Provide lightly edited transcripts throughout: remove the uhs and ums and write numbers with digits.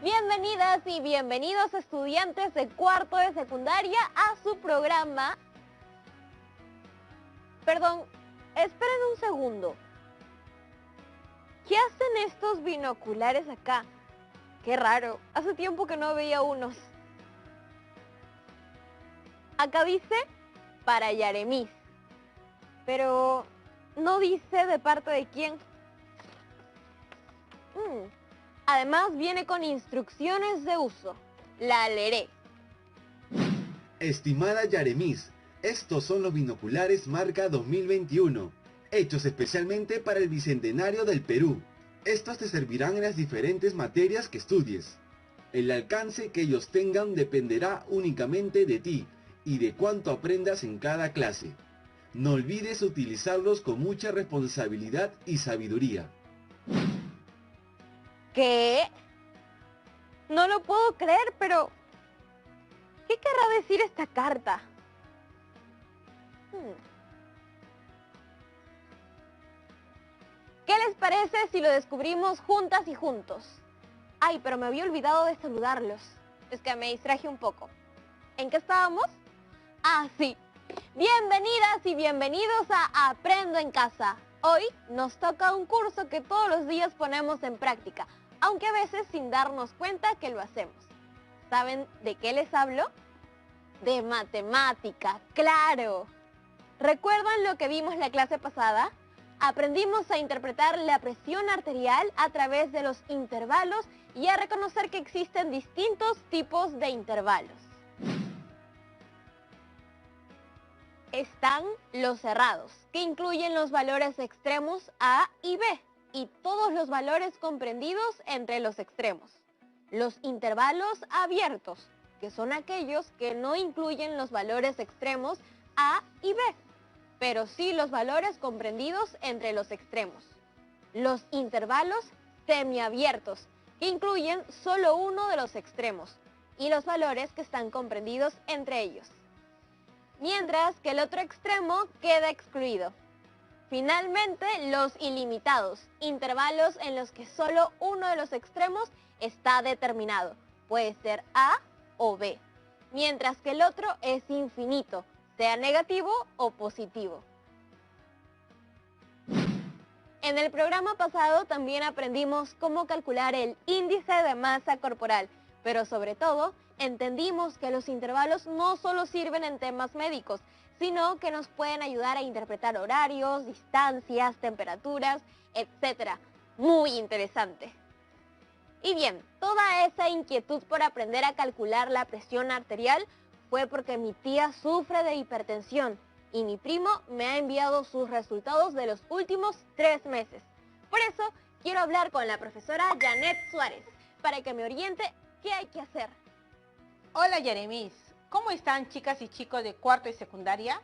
Bienvenidas y bienvenidos estudiantes de cuarto de secundaria a su programa. Perdón, esperen un segundo. ¿Qué hacen estos binoculares acá? Qué raro, hace tiempo que no veía unos. Acá dice para Yaremis, pero no dice de parte de quién. Además viene con instrucciones de uso. La leeré. Estimada Yaremis, estos son los binoculares marca 2021, hechos especialmente para el Bicentenario del Perú. Estos te servirán en las diferentes materias que estudies. El alcance que ellos tengan dependerá únicamente de ti y de cuánto aprendas en cada clase. No olvides utilizarlos con mucha responsabilidad y sabiduría. ¿Qué? No lo puedo creer, pero ¿qué querrá decir esta carta? ¿Qué les parece si lo descubrimos juntas y juntos? Ay, pero me había olvidado de saludarlos. Es que me distraje un poco. ¿En qué estábamos? Ah, sí. Bienvenidas y bienvenidos a Aprendo en Casa. Hoy nos toca un curso que todos los días ponemos en práctica, aunque a veces sin darnos cuenta que lo hacemos. ¿Saben de qué les hablo? De matemática, claro. ¿Recuerdan lo que vimos la clase pasada? Aprendimos a interpretar la presión arterial a través de los intervalos y a reconocer que existen distintos tipos de intervalos. Están los cerrados, que incluyen los valores extremos A y B, y todos los valores comprendidos entre los extremos. Los intervalos abiertos, que son aquellos que no incluyen los valores extremos A y B, pero sí los valores comprendidos entre los extremos. Los intervalos semiabiertos, que incluyen solo uno de los extremos, y los valores que están comprendidos entre ellos. Mientras que el otro extremo queda excluido. Finalmente, los ilimitados, intervalos en los que solo uno de los extremos está determinado, puede ser A o B, mientras que el otro es infinito, sea negativo o positivo. En el programa pasado también aprendimos cómo calcular el índice de masa corporal, pero sobre todo entendimos que los intervalos no solo sirven en temas médicos, sino que nos pueden ayudar a interpretar horarios, distancias, temperaturas, etc. Muy interesante. Y bien, toda esa inquietud por aprender a calcular la presión arterial fue porque mi tía sufre de hipertensión y mi primo me ha enviado sus resultados de los últimos 3 meses. Por eso quiero hablar con la profesora Janet Suárez para que me oriente qué hay que hacer. Hola Yaremis, ¿cómo están chicas y chicos de cuarto y secundaria?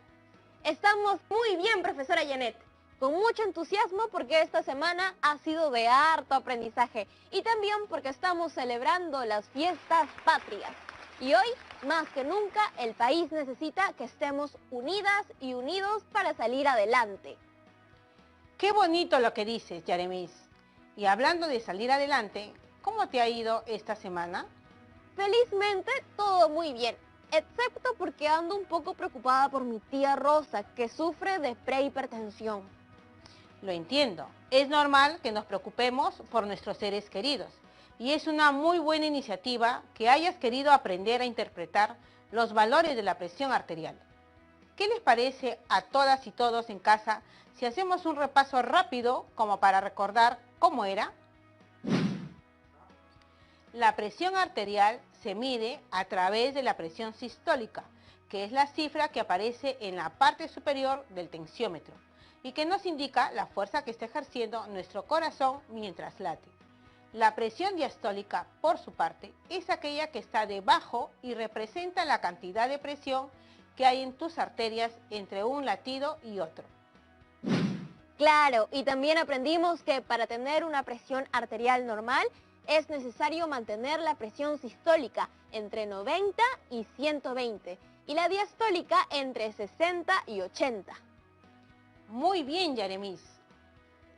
Estamos muy bien, profesora Janet, con mucho entusiasmo porque esta semana ha sido de harto aprendizaje y también porque estamos celebrando las fiestas patrias. Y hoy, más que nunca, el país necesita que estemos unidas y unidos para salir adelante. Qué bonito lo que dices, Yaremis. Y hablando de salir adelante, ¿cómo te ha ido esta semana? Felizmente, todo muy bien, excepto porque ando un poco preocupada por mi tía Rosa, que sufre de prehipertensión. Lo entiendo. Es normal que nos preocupemos por nuestros seres queridos. Y es una muy buena iniciativa que hayas querido aprender a interpretar los valores de la presión arterial. ¿Qué les parece a todas y todos en casa si hacemos un repaso rápido como para recordar cómo era? La presión arterial se mide a través de la presión sistólica, que es la cifra que aparece en la parte superior del tensiómetro y que nos indica la fuerza que está ejerciendo nuestro corazón mientras late. La presión diastólica, por su parte, es aquella que está debajo y representa la cantidad de presión que hay en tus arterias entre un latido y otro. Claro, y también aprendimos que para tener una presión arterial normal es necesario mantener la presión sistólica entre 90 y 120 y la diastólica entre 60 y 80. Muy bien, Yaremis.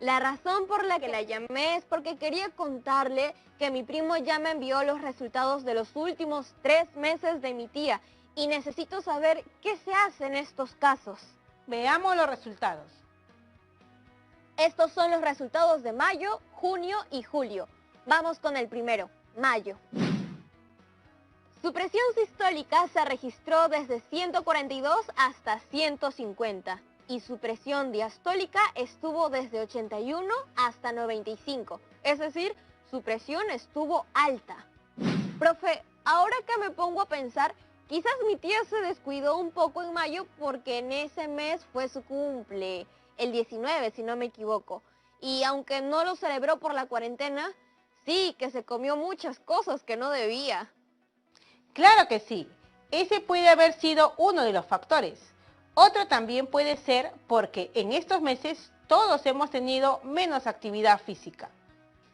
La razón por la que la llamé es porque quería contarle que mi primo ya me envió los resultados de los últimos 3 meses de mi tía y necesito saber qué se hace en estos casos. Veamos los resultados. Estos son los resultados de mayo, junio y julio. Vamos con el primero, mayo. Su presión sistólica se registró desde 142 hasta 150 y su presión diastólica estuvo desde 81 hasta 95, es decir, su presión estuvo alta. Profe, ahora que me pongo a pensar, quizás mi tía se descuidó un poco en mayo porque en ese mes fue su cumple, el 19 si no me equivoco, y aunque no lo celebró por la cuarentena, sí que se comió muchas cosas que no debía. Claro que sí, ese puede haber sido uno de los factores. Otro también puede ser porque en estos meses todos hemos tenido menos actividad física.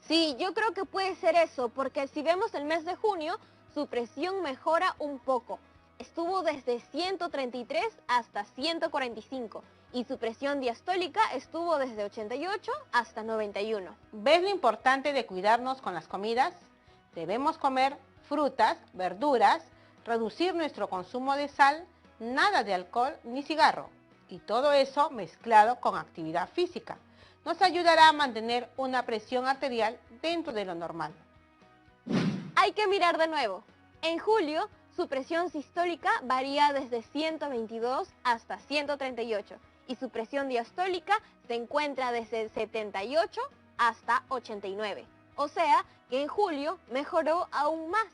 Sí, yo creo que puede ser eso, porque si vemos el mes de junio, su presión mejora un poco. Estuvo desde 133 hasta 145 y su presión diastólica estuvo desde 88 hasta 91. ¿Ves lo importante de cuidarnos con las comidas? Debemos comer frutas, verduras, reducir nuestro consumo de sal, nada de alcohol ni cigarro. Y todo eso mezclado con actividad física. Nos ayudará a mantener una presión arterial dentro de lo normal. Hay que mirar de nuevo. En julio, su presión sistólica varía desde 122 hasta 138 y su presión diastólica se encuentra desde 78 hasta 89. O sea que en julio mejoró aún más.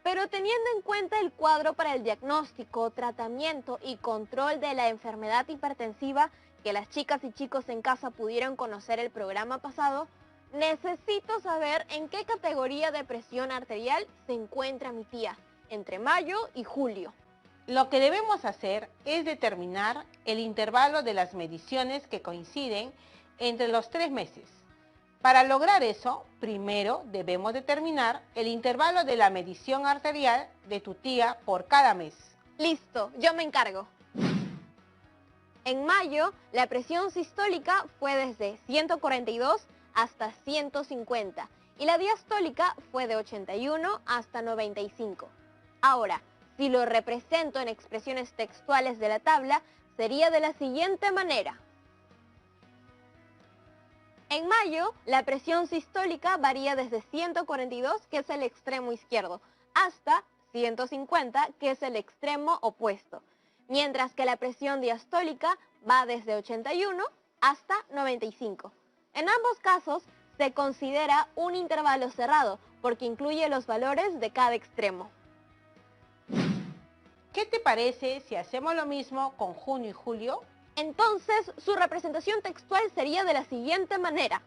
Pero teniendo en cuenta el cuadro para el diagnóstico, tratamiento y control de la enfermedad hipertensiva que las chicas y chicos en casa pudieron conocer el programa pasado, necesito saber en qué categoría de presión arterial se encuentra mi tía, entre mayo y julio. Lo que debemos hacer es determinar el intervalo de las mediciones que coinciden entre los 3 meses. Para lograr eso, primero debemos determinar el intervalo de la medición arterial de tu tía por cada mes. Listo, yo me encargo. En mayo, la presión sistólica fue desde 142 hasta 150 y la diastólica fue de 81 hasta 95. Ahora, si lo represento en expresiones textuales de la tabla, sería de la siguiente manera. En mayo, la presión sistólica varía desde 142, que es el extremo izquierdo, hasta 150, que es el extremo opuesto, mientras que la presión diastólica va desde 81 hasta 95. En ambos casos, se considera un intervalo cerrado, porque incluye los valores de cada extremo. ¿Qué te parece si hacemos lo mismo con junio y julio? Entonces, su representación textual sería de la siguiente manera.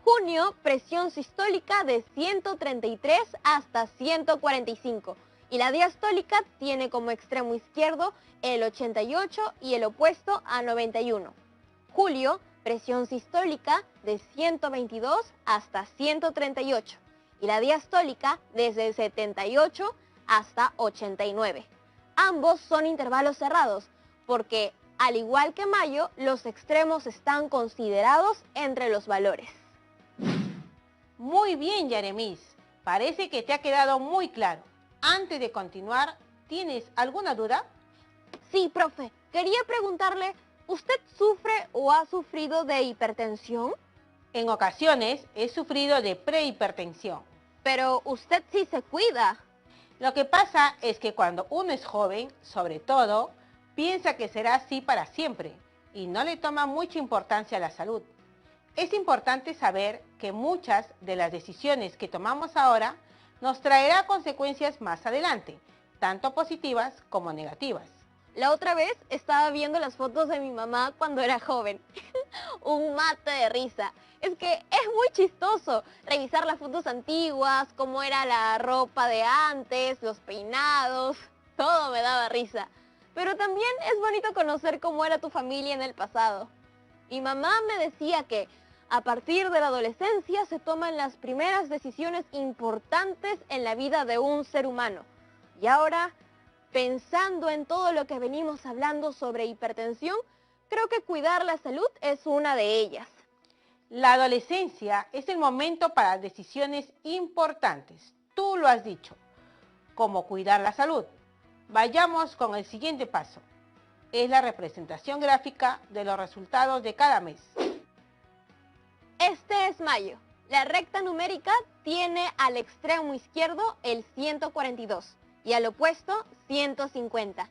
Junio, presión sistólica de 133 hasta 145 y la diastólica tiene como extremo izquierdo el 88 y el opuesto a 91. Julio, presión sistólica de 122 hasta 138 y la diastólica desde 78 hasta 89. Ambos son intervalos cerrados porque, al igual que mayo, los extremos están considerados entre los valores. Muy bien, Yaremis. Parece que te ha quedado muy claro. Antes de continuar, ¿tienes alguna duda? Sí, profe. Quería preguntarle, ¿usted sufre o ha sufrido de hipertensión? En ocasiones he sufrido de prehipertensión. Pero usted sí se cuida. Lo que pasa es que cuando uno es joven, sobre todo, piensa que será así para siempre y no le toma mucha importancia a la salud. Es importante saber que muchas de las decisiones que tomamos ahora nos traerá consecuencias más adelante, tanto positivas como negativas. La otra vez estaba viendo las fotos de mi mamá cuando era joven. Un mate de risa. Es que es muy chistoso revisar las fotos antiguas, cómo era la ropa de antes, los peinados, todo me daba risa. Pero también es bonito conocer cómo era tu familia en el pasado. Mi mamá me decía que a partir de la adolescencia se toman las primeras decisiones importantes en la vida de un ser humano. Y ahora, pensando en todo lo que venimos hablando sobre hipertensión, creo que cuidar la salud es una de ellas. La adolescencia es el momento para decisiones importantes. Tú lo has dicho, como cuidar la salud. Vayamos con el siguiente paso. Es la representación gráfica de los resultados de cada mes. Este es mayo. La recta numérica tiene al extremo izquierdo el 142 y al opuesto 150.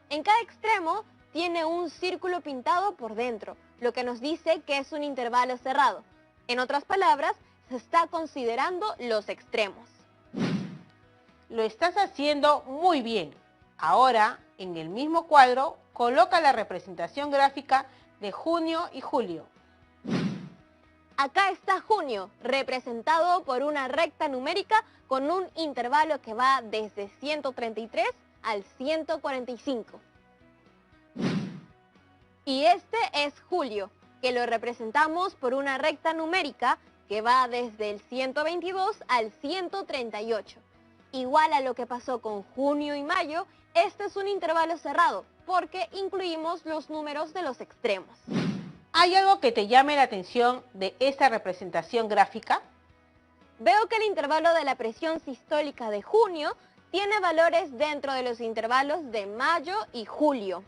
En cada extremo tiene un círculo pintado por dentro, lo que nos dice que es un intervalo cerrado. En otras palabras, se está considerando los extremos. Lo estás haciendo muy bien. Ahora, en el mismo cuadro, coloca la representación gráfica de junio y julio. Acá está junio, representado por una recta numérica con un intervalo que va desde 133 al 145. Y este es julio, que lo representamos por una recta numérica que va desde el 122 al 138. Igual a lo que pasó con junio y mayo, este es un intervalo cerrado, porque incluimos los números de los extremos. ¿Hay algo que te llame la atención de esta representación gráfica? Veo que el intervalo de la presión sistólica de junio tiene valores dentro de los intervalos de mayo y julio.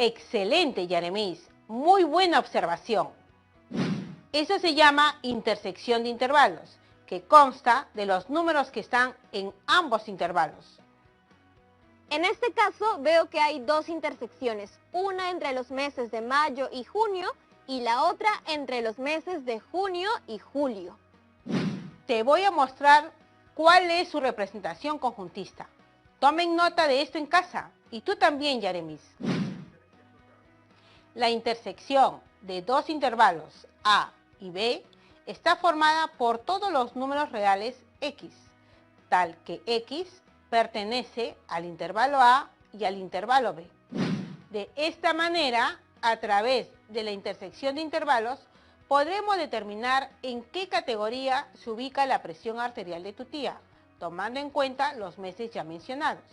Excelente, Yaremis. Muy buena observación. Eso se llama intersección de intervalos, que consta de los números que están en ambos intervalos. En este caso veo que hay dos intersecciones, una entre los meses de mayo y junio y la otra entre los meses de junio y julio. Te voy a mostrar cuál es su representación conjuntista. Tomen nota de esto en casa y tú también, Yaremis. La intersección de dos intervalos A y B está formada por todos los números reales X, tal que X pertenece al intervalo A y al intervalo B. De esta manera, a través de la intersección de intervalos, podremos determinar en qué categoría se ubica la presión arterial de tu tía, tomando en cuenta los meses ya mencionados.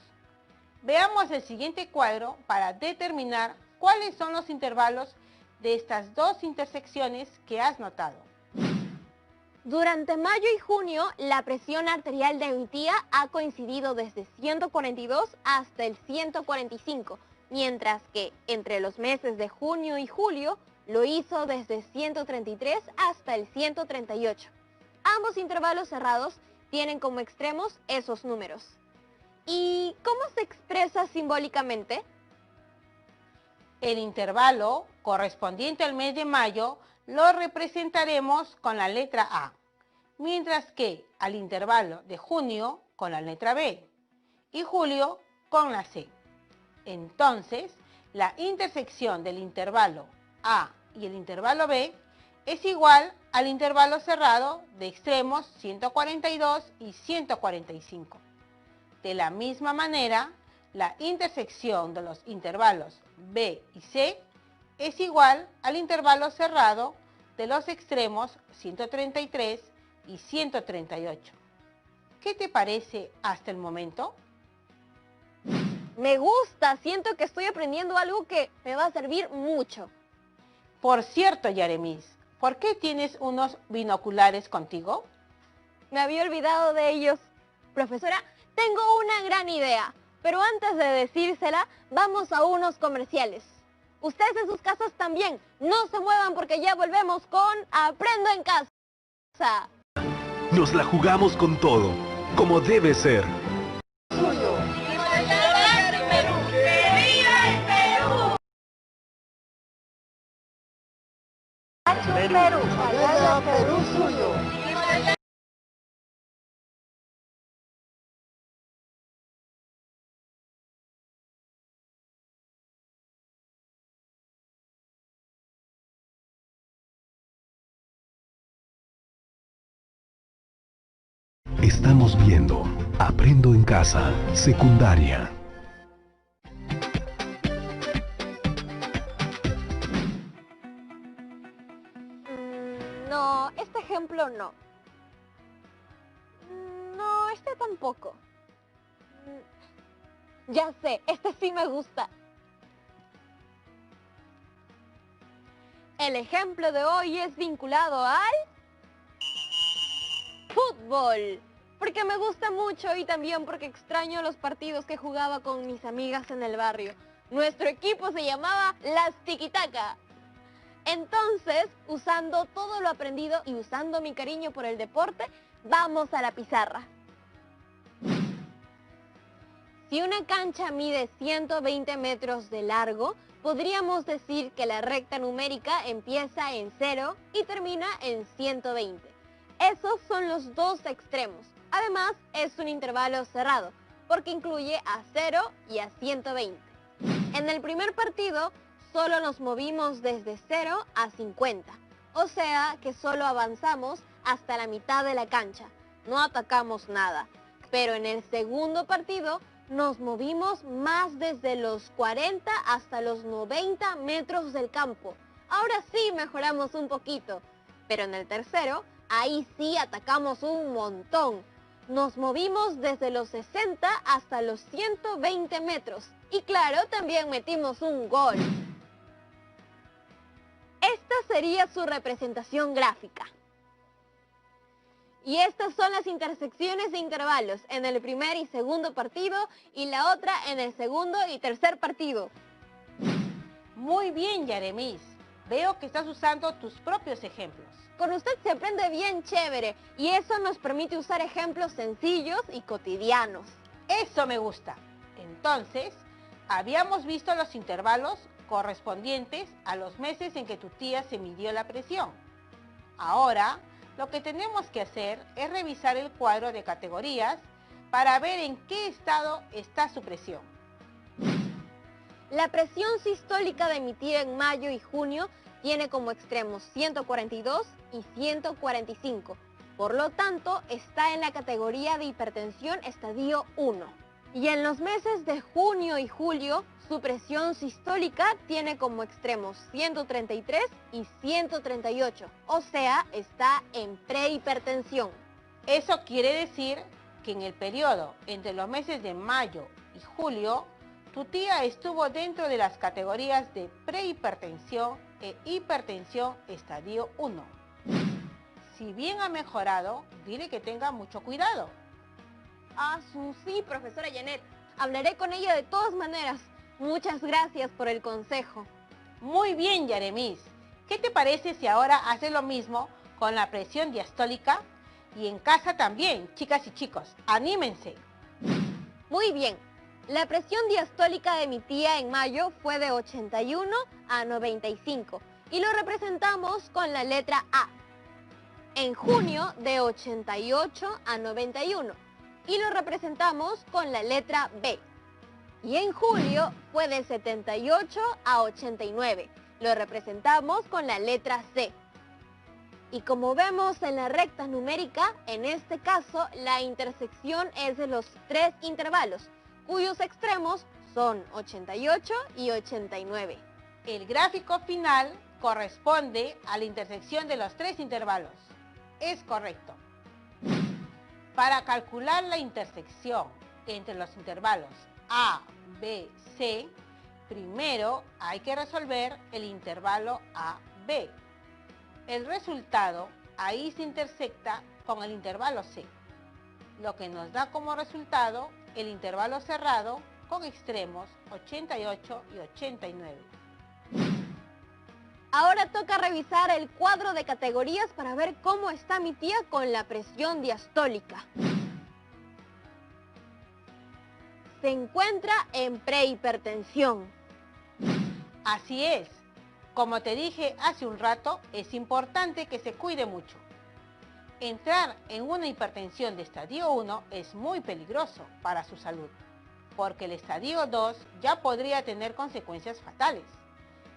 Veamos el siguiente cuadro para determinar cuáles son los intervalos de estas dos intersecciones que has notado. Durante mayo y junio, la presión arterial de mi tía ha coincidido desde 142 hasta el 145, mientras que entre los meses de junio y julio lo hizo desde 133 hasta el 138. Ambos intervalos cerrados tienen como extremos esos números. ¿Y cómo se expresa simbólicamente? El intervalo correspondiente al mes de mayo lo representaremos con la letra A, mientras que al intervalo de junio con la letra B y julio con la C. Entonces, la intersección del intervalo A y el intervalo B es igual al intervalo cerrado de extremos 142 y 145. De la misma manera, la intersección de los intervalos B y C es igual al intervalo cerrado de los extremos 133 y 138. ¿Qué te parece hasta el momento? Me gusta, siento que estoy aprendiendo algo que me va a servir mucho. Por cierto, Yaremis, ¿por qué tienes unos binoculares contigo? Me había olvidado de ellos. Profesora, tengo una gran idea, pero antes de decírsela, vamos a unos comerciales. Ustedes en sus casas también, no se muevan porque ya volvemos con Aprendo en Casa. Nos la jugamos con todo, como debe ser. Perú suyo. Estamos viendo Aprendo en Casa, secundaria. No, este ejemplo no. No, este tampoco. Ya sé, este sí me gusta. El ejemplo de hoy es vinculado al fútbol, porque me gusta mucho y también porque extraño los partidos que jugaba con mis amigas en el barrio. Nuestro equipo se llamaba Las Tiquitaca. Entonces, usando todo lo aprendido y usando mi cariño por el deporte, vamos a la pizarra. Si una cancha mide 120 metros de largo, podríamos decir que la recta numérica empieza en 0 y termina en 120. Esos son los dos extremos. Además, es un intervalo cerrado, porque incluye a 0 y a 120. En el primer partido, solo nos movimos desde 0 a 50. O sea que solo avanzamos hasta la mitad de la cancha. No atacamos nada. Pero en el segundo partido, nos movimos más desde los 40 hasta los 90 metros del campo. Ahora sí mejoramos un poquito. Pero en el tercero, ahí sí atacamos un montón. Nos movimos desde los 60 hasta los 120 metros. Y claro, también metimos un gol. Esta sería su representación gráfica. Y estas son las intersecciones de intervalos en el primer y segundo partido y la otra en el segundo y tercer partido. Muy bien, Yaremis. Veo que estás usando tus propios ejemplos. Con usted se aprende bien chévere y eso nos permite usar ejemplos sencillos y cotidianos. Eso me gusta. Entonces, habíamos visto los intervalos correspondientes a los meses en que tu tía se midió la presión. Ahora, lo que tenemos que hacer es revisar el cuadro de categorías para ver en qué estado está su presión. La presión sistólica de mi tía en mayo y junio tiene como extremos 142 y 145. Por lo tanto, está en la categoría de hipertensión estadio 1. Y en los meses de junio y julio, su presión sistólica tiene como extremos 133 y 138, o sea, está en prehipertensión. Eso quiere decir que en el periodo entre los meses de mayo y julio, tu tía estuvo dentro de las categorías de prehipertensión e hipertensión estadio 1. Si bien ha mejorado, dile que tenga mucho cuidado. Sí, profesora Janet. Hablaré con ella de todas maneras. Muchas gracias por el consejo. Muy bien, Yaremis. ¿Qué te parece si ahora haces lo mismo con la presión diastólica? Y en casa también, chicas y chicos, anímense. Muy bien. La presión diastólica de mi tía en mayo fue de 81 a 95 y lo representamos con la letra A. En junio de 88 a 91 y lo representamos con la letra B. Y en julio fue de 78 a 89. Lo representamos con la letra C. Y como vemos en la recta numérica, en este caso la intersección es de los tres intervalos, cuyos extremos son 88 y 89. El gráfico final corresponde a la intersección de los tres intervalos. Es correcto. Para calcular la intersección entre los intervalos A, B, C, primero hay que resolver el intervalo A-B. El resultado ahí se intersecta con el intervalo C, lo que nos da como resultado el intervalo cerrado con extremos 88 y 89. Ahora toca revisar el cuadro de categorías para ver cómo está mi tía con la presión diastólica. Se encuentra en prehipertensión. Así es. Como te dije hace un rato, es importante que se cuide mucho. Entrar en una hipertensión de estadio 1 es muy peligroso para su salud, porque el estadio 2 ya podría tener consecuencias fatales.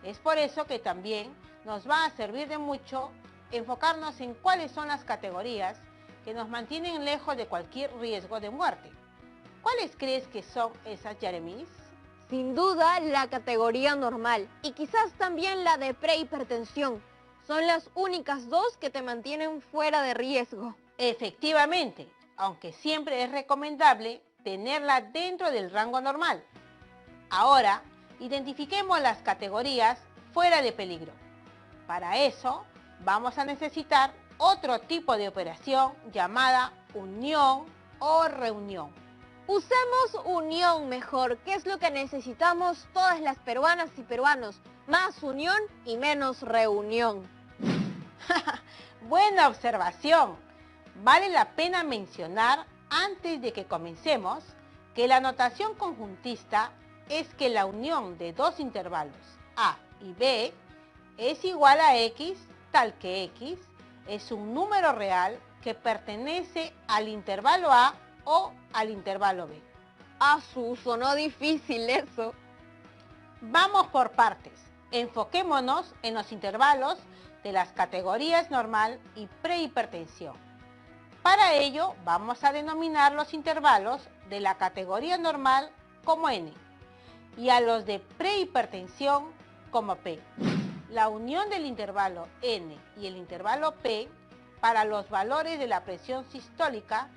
Es por eso que también nos va a servir de mucho enfocarnos en cuáles son las categorías que nos mantienen lejos de cualquier riesgo de muerte. ¿Cuáles crees que son esas, Yaremis? Sin duda la categoría normal y quizás también la de prehipertensión. Son las únicas dos que te mantienen fuera de riesgo. Efectivamente, aunque siempre es recomendable tenerla dentro del rango normal. Ahora, identifiquemos las categorías fuera de peligro. Para eso vamos a necesitar otro tipo de operación llamada unión o reunión. Usemos unión mejor, que es lo que necesitamos todas las peruanas y peruanos. Más unión y menos reunión. Buena observación. Vale la pena mencionar antes de que comencemos que la notación conjuntista es que la unión de dos intervalos A y B es igual a X, tal que X es un número real que pertenece al intervalo A o al intervalo B. Sonó difícil eso. Vamos por partes. Enfoquémonos en los intervalos de las categorías normal y prehipertensión. Para ello vamos a denominar los intervalos de la categoría normal como N y a los de prehipertensión como P. La unión del intervalo N y el intervalo P para los valores de la presión sistólica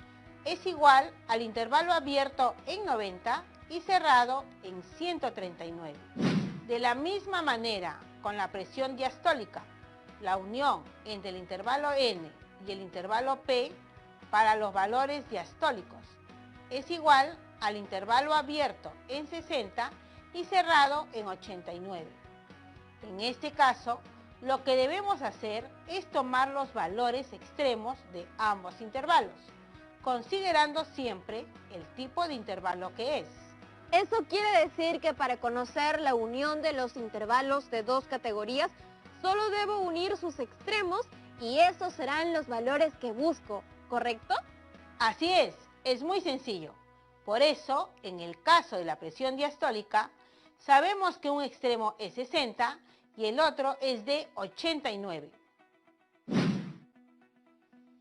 es igual al intervalo abierto en 90 y cerrado en 139. De la misma manera, con la presión diastólica, la unión entre el intervalo N y el intervalo P para los valores diastólicos es igual al intervalo abierto en 60 y cerrado en 89. En este caso, lo que debemos hacer es tomar los valores extremos de ambos intervalos, considerando siempre el tipo de intervalo que es. Eso quiere decir que para conocer la unión de los intervalos de dos categorías, solo debo unir sus extremos y esos serán los valores que busco, ¿correcto? Así es muy sencillo. Por eso, en el caso de la presión diastólica, sabemos que un extremo es 60 y el otro es de 89.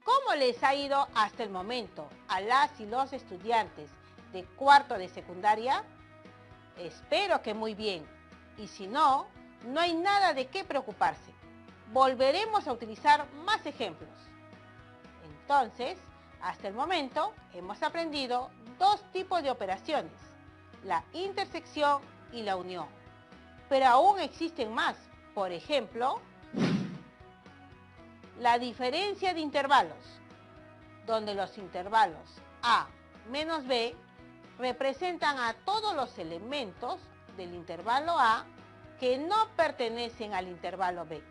¿Cómo les ha ido hasta el momento a las y los estudiantes de cuarto de secundaria? Espero que muy bien. Y si no, no hay nada de qué preocuparse. Volveremos a utilizar más ejemplos. Entonces, hasta el momento hemos aprendido dos tipos de operaciones, la intersección y la unión. Pero aún existen más. Por ejemplo, la diferencia de intervalos, donde los intervalos A menos B representan a todos los elementos del intervalo A que no pertenecen al intervalo B.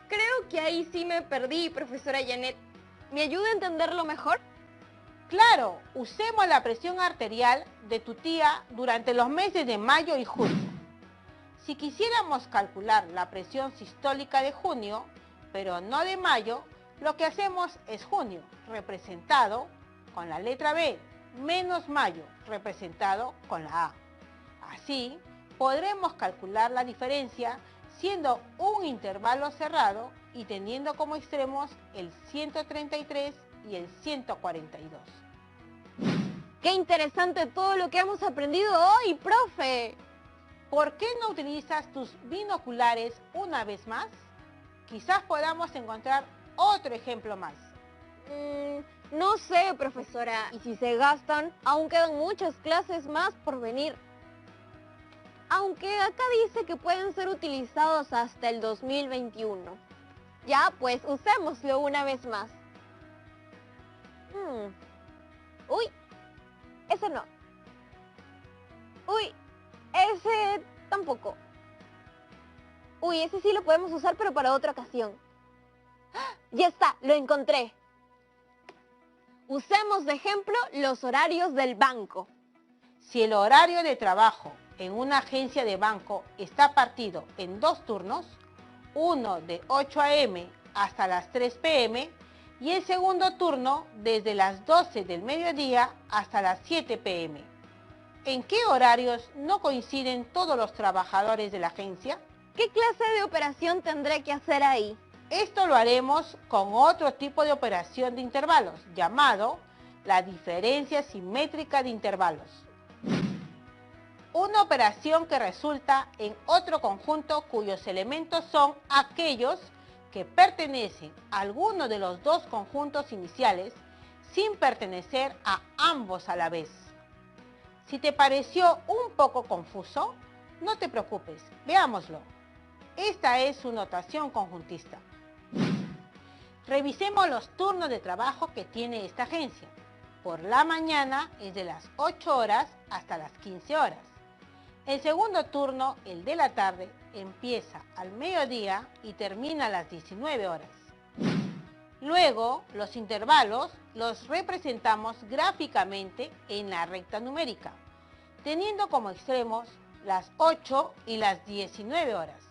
Creo que ahí sí me perdí, profesora Janet. ¿Me ayuda a entenderlo mejor? Claro, usemos la presión arterial de tu tía durante los meses de mayo y junio. Si quisiéramos calcular la presión sistólica de junio, pero no de mayo, lo que hacemos es junio, representado con la letra B, menos mayo, representado con la A. Así, podremos calcular la diferencia siendo un intervalo cerrado y teniendo como extremos el 133 y el 142. ¡Qué interesante todo lo que hemos aprendido hoy, profe! ¿Por qué no utilizas tus binoculares una vez más? Quizás podamos encontrar otro ejemplo más. No sé, profesora. Y si se gastan, aún quedan muchas clases más por venir. Aunque acá dice que pueden ser utilizados hasta el 2021. Ya, pues usémoslo una vez más. Uy, ese no. Uy, ese tampoco. Uy, ese sí lo podemos usar, pero para otra ocasión. ¡Ah! Ya está, lo encontré. Usemos de ejemplo los horarios del banco. Si el horario de trabajo en una agencia de banco está partido en dos turnos, uno de 8 a.m. hasta las 3 p.m. y el segundo turno desde las 12 del mediodía hasta las 7 p.m. ¿En qué horarios no coinciden todos los trabajadores de la agencia? ¿Qué clase de operación tendré que hacer ahí? Esto lo haremos con otro tipo de operación de intervalos, llamado la diferencia simétrica de intervalos. Una operación que resulta en otro conjunto cuyos elementos son aquellos que pertenecen a alguno de los dos conjuntos iniciales sin pertenecer a ambos a la vez. Si te pareció un poco confuso, no te preocupes, veámoslo. Esta es su notación conjuntista. Revisemos los turnos de trabajo que tiene esta agencia. Por la mañana es de las 8 horas hasta las 15 horas. El segundo turno, el de la tarde, empieza al mediodía y termina a las 19 horas. Luego, los intervalos los representamos gráficamente en la recta numérica, teniendo como extremos las 8 y las 19 horas.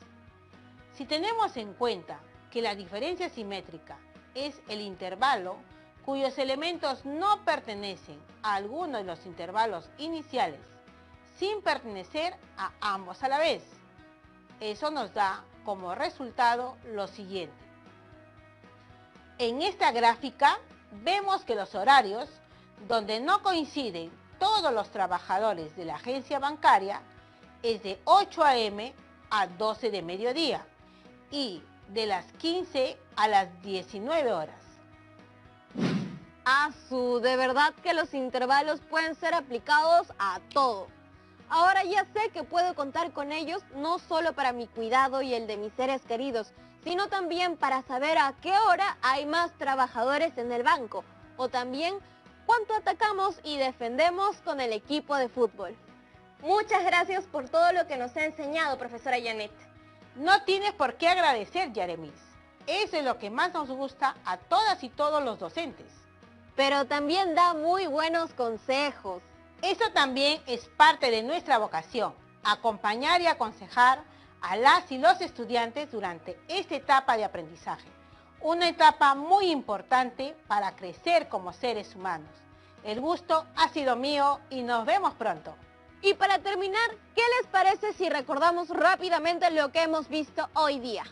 Si tenemos en cuenta que la diferencia simétrica es el intervalo cuyos elementos no pertenecen a alguno de los intervalos iniciales, sin pertenecer a ambos a la vez, eso nos da como resultado lo siguiente. En esta gráfica vemos que los horarios donde no coinciden todos los trabajadores de la agencia bancaria es de 8 a.m. a 12 de mediodía y de las 15 a las 19 horas. De verdad que los intervalos pueden ser aplicados a todo. Ahora ya sé que puedo contar con ellos no solo para mi cuidado y el de mis seres queridos, sino también para saber a qué hora hay más trabajadores en el banco, o también cuánto atacamos y defendemos con el equipo de fútbol. Muchas gracias por todo lo que nos ha enseñado, profesora Janet. No tienes por qué agradecer, Yaremis. Eso es lo que más nos gusta a todas y todos los docentes. Pero también da muy buenos consejos. Eso también es parte de nuestra vocación, acompañar y aconsejar a las y los estudiantes durante esta etapa de aprendizaje. Una etapa muy importante para crecer como seres humanos. El gusto ha sido mío y nos vemos pronto. Y para terminar, ¿qué les parece si recordamos rápidamente lo que hemos visto hoy día?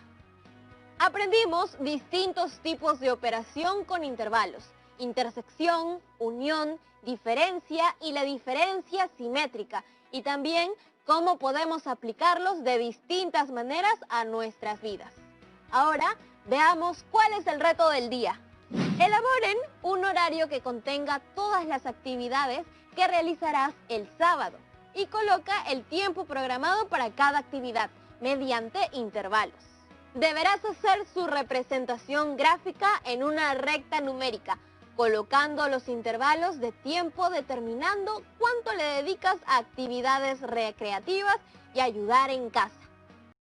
Aprendimos distintos tipos de operación con intervalos: intersección, unión, diferencia y la diferencia simétrica, y también cómo podemos aplicarlos de distintas maneras a nuestras vidas. Ahora veamos cuál es el reto del día. Elaboren un horario que contenga todas las actividades que realizarás el sábado y coloca el tiempo programado para cada actividad mediante intervalos. Deberás hacer su representación gráfica en una recta numérica, colocando los intervalos de tiempo determinando cuánto le dedicas a actividades recreativas y ayudar en casa.